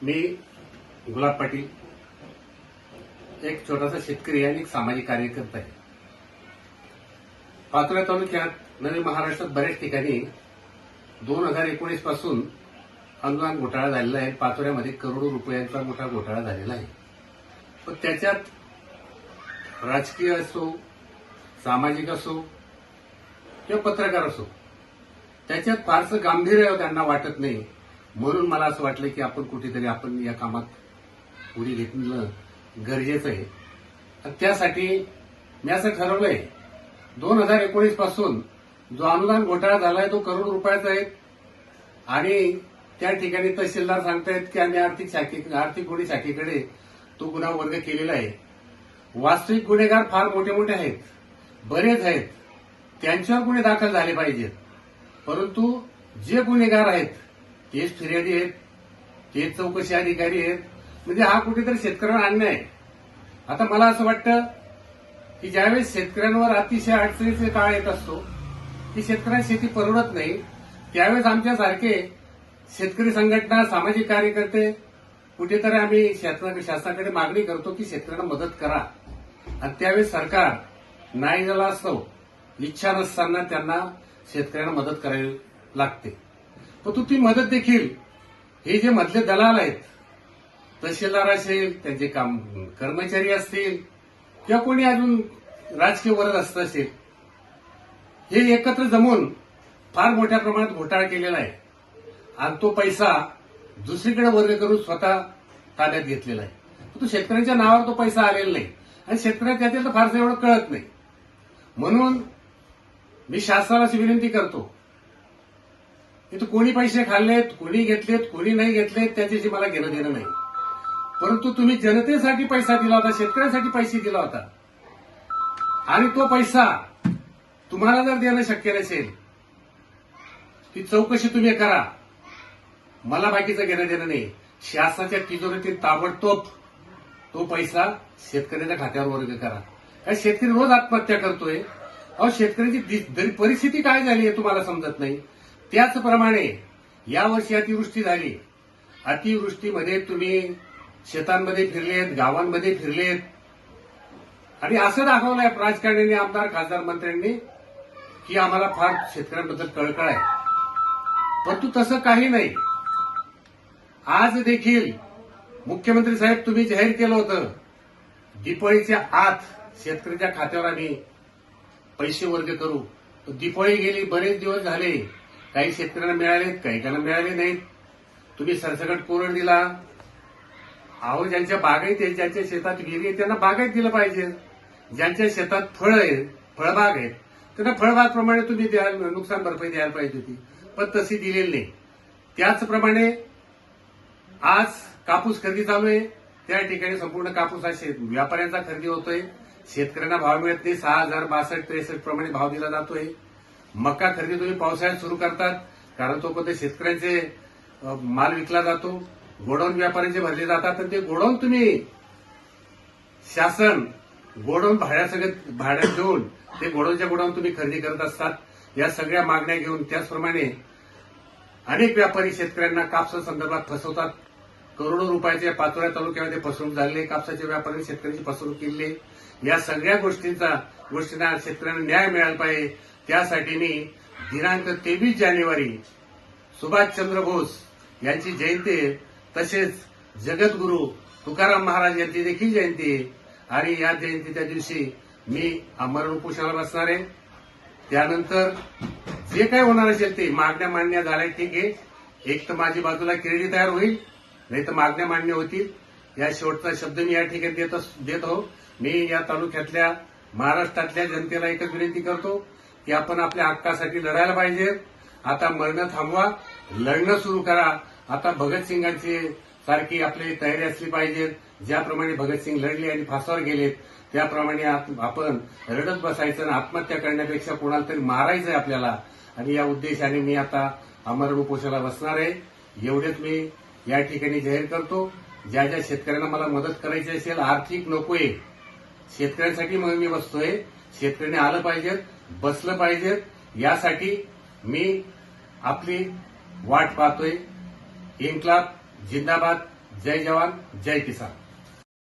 मी गुलाब पाटील एक छोटासा शेतकरी आणि एक सामाजिक कार्यकर्ता आहे. पाचोरा तालुक्यात नवीन महाराष्ट्रात बऱ्याच ठिकाणी 2019 पासून अनुदान घोटाळा झालेला आहे. पाचोऱ्यामध्ये करोडो रुपयांचा मोठा घोटाळा झालेला आहे. पण त्याच्यात राजकीय असो, सामाजिक असो किंवा पत्रकार असो, त्याच्यात फारसं गांभीर्य त्यांना वाटत नाही. म्हणून मला असं वाटलं की आपण कुठेतरी आपण या कामात पुढे घेतलं गरजेचं आहे. आणि त्यासाठी मी असं ठरवलंय, 2019 पासून जो अनुदान घोटाळा झालाय तो करोड रुपयाचा आहे. आणि त्या ठिकाणी तहसीलदार सांगतायत की आम्ही आर्थिक गुन्हे शाखेकडे तो गुन्हा वर्ग केलेला आहे. वास्तविक गुन्हेगार फार मोठे मोठे आहेत, बरेच आहेत, त्यांच्यावर गुन्हे दाखल झाले पाहिजेत. परंतु जे गुन्हेगार आहेत तेच फिर्यादी आहेत, तेच चौकशी अधिकारी आहेत. म्हणजे हा कुठेतरी शेतकऱ्यांना अन्याय आहे. आता मला असं वाटतं की ज्यावेळेस शेतकऱ्यांवर अतिशय अडचणीचे काळ येत असतो की शेतकऱ्यांना शेती परवडत नाही, त्यावेळेस आमच्यासारखे शेतकरी संघटना, सामाजिक कार्यकर्ते कुठेतरी आम्ही शासनाकडे मागणी करतो की शेतकऱ्यांना मदत करा. आणि त्यावेळेस सरकार नाही झाला असतो, इच्छा नसताना त्यांना शेतकऱ्यांना मदत करावी लागते. पण ती मदत देखील हे जे मधले दलाल आहेत, तहसीलदार असेल, त्यांचे कर्मचारी असतील किंवा कोणी अजून राजकीय वर्ग असत असेल, हे एकत्र जमून फार मोठ्या प्रमाणात घोटाळा केलेला आहे. आणि तो पैसा दुसरीकडे वर्ग करून स्वतः ताब्यात घेतलेला आहे. तो शेतकऱ्यांच्या नावावर तो पैसा आलेला नाही आणि शेतकऱ्यांना त्यातील तर फारसं एवढं कळत नाही. म्हणून मी शासनाला अशी विनंती करतो, इथं कोणी पैसे खाल्लेत, कोणी घेतलेत, कोणी नाही घेतलेत, त्याच्याशी मला घेणं देणं नाही. परंतु तुम्ही जनतेसाठी पैसा दिला होता, शेतकऱ्यांसाठी पैसे दिला होता, आणि तो पैसा तुम्हाला जर देणं शक्य नसेल, ती चौकशी तुम्ही करा. मला बाकीचं घेणं देणं नाही. शासनाच्या तिजोरीतील ताबडतोब तो पैसा शेतकऱ्याच्या खात्यावर वर्ग करा. कारण शेतकरी रोज आत्महत्या करतोय. अहो, शेतकऱ्याची परिस्थिती काय झाली आहे तुम्हाला समजत नाही. त्याचप्रमाणे यावर्षी अतिवृष्टी झाली. अतिवृष्टीमध्ये तुम्ही शेतांमध्ये फिरलेत, गावांमध्ये फिरलेत, आणि असं दाखवलंय राजकारण्यांनी, आमदार, खासदार, मंत्र्यांनी की आम्हाला फार शेतकऱ्यांबद्दल कळकळ आहे. परंतु तसं काही नाही. आज देखील मुख्यमंत्री साहेब तुम्ही जाहीर केलं होतं, दिवाळीच्या आत शेतकऱ्याच्या खात्यावर आम्ही पैसे वर्ग करू. दिवाळी गेली, बरेच दिवस झाले, काही शेतकऱ्यांना मिळालेत, काही काहींना मिळाले नाहीत. तुम्ही सरसकट कोरड दिला. अहो, ज्यांच्या बागायत आहेत, ज्यांच्या शेतात विहिरी आहेत, त्यांना बागायत दिलं पाहिजे. ज्यांच्या शेतात फळ आहेत, फळबाग आहेत, त्यांना फळबागप्रमाणे तुम्ही नुकसान भरपाई द्यायला पाहिजे होती, पण तशी दिलेली नाही. त्याचप्रमाणे आज कापूस खरेदी चालू आहे. त्या ठिकाणी संपूर्ण कापूस हा व्यापाऱ्यांचा खरेदी होतोय. शेतकऱ्यांना भाव मिळत नाही. 6,062-63 प्रमाणे भाव दिला जातोय. मका खरेदी तुम्ही पावसाळ्यात सुरू करतात, कारण तोपर्यंत शेतकऱ्यांचे माल विकला जातो. गोडाऊन व्यापाऱ्यांचे भरले जातात, आणि ते गोडाऊन तुम्ही शासन गोडाऊन भाड्यात देऊन ते गोडाऊनच्या गोडाऊन तुम्ही खरेदी करत असतात. या सगळ्या मागण्या घेऊन त्याचप्रमाणे अनेक व्यापारी शेतकऱ्यांना कापसा संदर्भात फसवतात. करोडो रुपयाच्या पाचोरा तालुक्यामध्ये फसवणूक झाली. कापसाच्या व्यापाऱ्यांनी शेतकऱ्यांची फसवणूक केली. या सगळ्या गोष्टींना शेतकऱ्यांना न्याय मिळाला पाहिजे. त्यासाठी मी दिनांक 23 जानेवारी सुभाषचंद्र बोस यांची जयंती आहे, तसेच जगद्गुरू तुकाराम महाराज यांची देखील जयंती आहे. आणि या जयंतीच्या दिवशी मी आमरण उपोषणाला बसणार आहे. त्यानंतर जे काही होणार असेल ते मागण्या मान्य झाल्या, ठीक आहे. एक तर माझी बाजूला क्रेडिट तयार होईल, नाही तर मागण्या मान्य होतील. या शेवटचा शब्द मी या ठिकाणी देतो. मी या तालुक्यातल्या, महाराष्ट्रातल्या जनतेला एकच विनंती करतो की आपण आपल्या हक्कासाठी लढायला पाहिजे. आता मरणं थांबवा, लढणं सुरू करा. आता भगतसिंगांची सारखी आपली तयारी असली पाहिजे. ज्याप्रमाणे भगतसिंग लढले आणि फासावर गेलेत, त्याप्रमाणे आपण रडत बसायचं आणि आत्महत्या करण्यापेक्षा कोणाला तरी मारायचंय आपल्याला. आणि या उद्देशाने मी आता आमरण उपोषणाला बसणार आहे. एवढेच मी या ठिकाणी जाहीर करतो. ज्या ज्या शेतकऱ्यांना मला मदत करायची असेल, आर्थिक नकोय, शेतकऱ्यांसाठी मग मी बसतोय. शेतकऱ्यांनी आलं पाहिजेत, बसलं पाहिजेत. यासाठी मी आपली वाट पाहतोय. इन्क्लाब जिंदाबाद. जय जवान जय किसान.